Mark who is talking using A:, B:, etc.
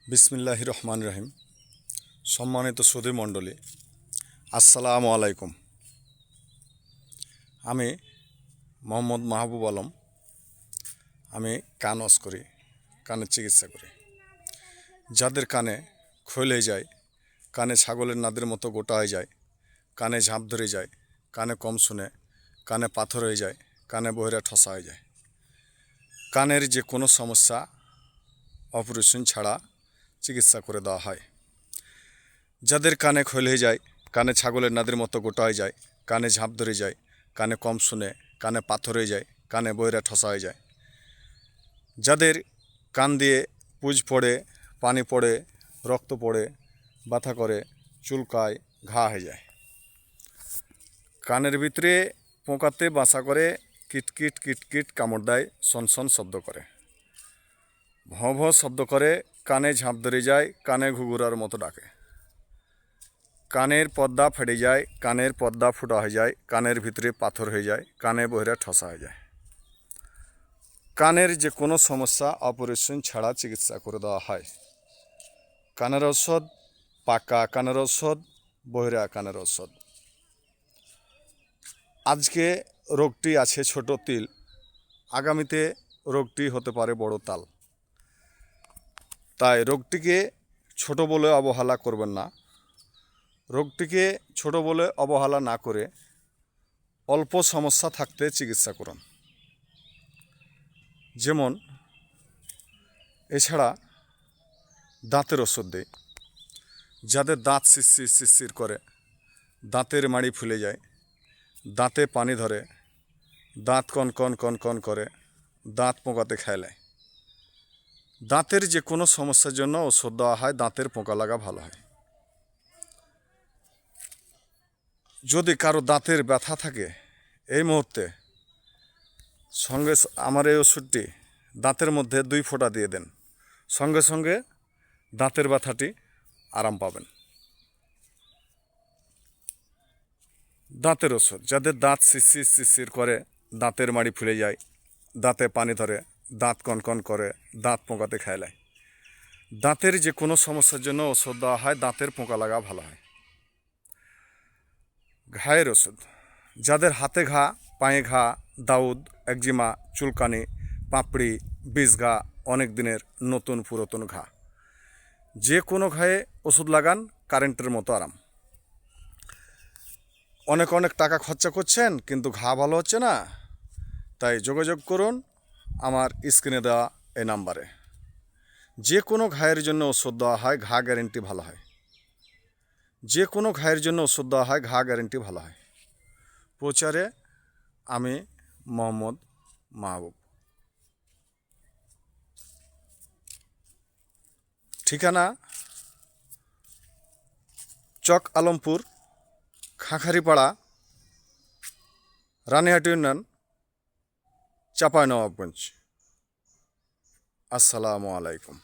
A: বিসমিল্লাহির রহমানির রহিম। সম্মানিত সুধী মণ্ডলী, আসসালামু আলাইকুম। আমি মোহাম্মদ মাহবুব আলম। আমি কান ওয়াশ করি, কানের চিকিৎসা করি। যাদের কানে ক্ষয় হয়ে যায়, কানে ছাগলের নাদের মতো গোটা হয়ে যায়, কানে ঝাঁপ ধরে যায়, কানে কম শুনে, কানে পাথর হয়ে যায়, কানে বহিরা ঠসা হয়ে যায়, কানের যে কোনো সমস্যা অপারেশন ছাড়া চিকিৎসা করে দেওয়া হয়। যাদের কানে খোল হয়ে যায়, কানে ছাগলের নাদের মতো গোটা হয়ে যায়, কানে ঝাঁপ ধরে যায়, কানে কম শুনে, কানে পাথর হয়ে যায়, কানে বহিরা ঠসা হয়ে যায়, যাদের কান দিয়ে পুজ পড়ে, পানি পড়ে, রক্ত পড়ে, ব্যথা করে, চুলকায়, ঘা হয়ে যায়, কানের ভিতরে পোকাতে বাসা করে, কিটকিট কিটকিট কামড় দেয়, সনসন শব্দ করে, ভঁ ভঁ শব্দ করে, কানে ঝাঁপ ধরে যায়, কানে ঘুঘুরার মতো ডাকে, কানের পর্দা ফেটে যায়, কানের পর্দা ফুটা হয়ে যায়, কানের ভিতরে পাথর হয়ে যায়, কানে বহিরা ঠসা হয়ে যায়। কানের যে কোনো সমস্যা অপারেশন ছাড়া চিকিৎসা করে দেওয়া হয়। কানের ঔষধ, পাকা কানের ঔষধ, বহিরা কানের ঔষধ। আজকে রোগটি আছে ছোট তিল, আগামীতে রোগটি হতে পারে বড় তাল। তাই রোগটিকে ছোট বলে অবহেলা করবেন না। রোগটিকে ছোট বলে অবহেলা না করে অল্প সমস্যা থাকতে চিকিৎসা করুন। যেমন এছাড়া দাঁতের ওষুধ দেয়। যাদের দাঁত শিরশির শিরশির করে, দাঁতের মাড়ি ফুলে যায়, দাঁতে পানি ধরে, দাঁত কন কন কন কন করে, দাঁত পোকাতে খেলায়, দাঁতের যে কোনো সমস্যার জন্য ওষুধ দেওয়া হয়। দাঁতের পোকা লাগা ভালো হয়। যদি কারো দাঁতের ব্যথা থাকে, এই মুহূর্তে সঙ্গে আমার এই ওষুধটি দাঁতের মধ্যে 2 ফোঁটা দিয়ে দেন, সঙ্গে সঙ্গে দাঁতের ব্যথাটি আরাম পাবেন। দাঁতের ওষুধ, যাদের দাঁত শিরশির শিরশির করে, দাঁতের মাড়ি ফুলে যায়, দাঁতে পানি ধরে, দাঁত কনকন করে, দাঁত পোকাতে খেলায়, দাঁতের যে কোনো সমস্যার জন্য ওষুধ দেওয়া হয়। দাঁতের পোকা লাগা ভালো হয়। ঘায়ের ওষুধ, যাদের হাতে ঘা, পায়ে ঘা, দাউদ, একজিমা, চুলকানি, পাপড়ি, বিষ ঘা, অনেক দিনের নতুন পুরাতন ঘা, যে কোনো ঘায়ে ওষুধ লাগান, কারেন্টের মতো আরাম। অনেক অনেক টাকা খরচা করছেন কিন্তু ঘা ভালো হচ্ছে না, তাই যোগাযোগ করুন আমার স্ক্রিনে দেওয়া এই নাম্বারে। যে কোনো ঘায়ের জন্য ওষুধ দেওয়া হয়, ঘা গ্যারেন্টি ভালো হয়। যে কোনো ঘায়ের জন্য ওষুধ দেওয়া হয়, ঘা গ্যারেন্টি ভালো হয়। প্রচারে আমি মোহাম্মদ মাহবুব। ঠিকানা চক আলমপুর, খাঁখারিপাড়া, রানিহাট ইউনিয়ন, চাঁপাইনবাবগঞ্জ। আসসালামু আলাইকুম।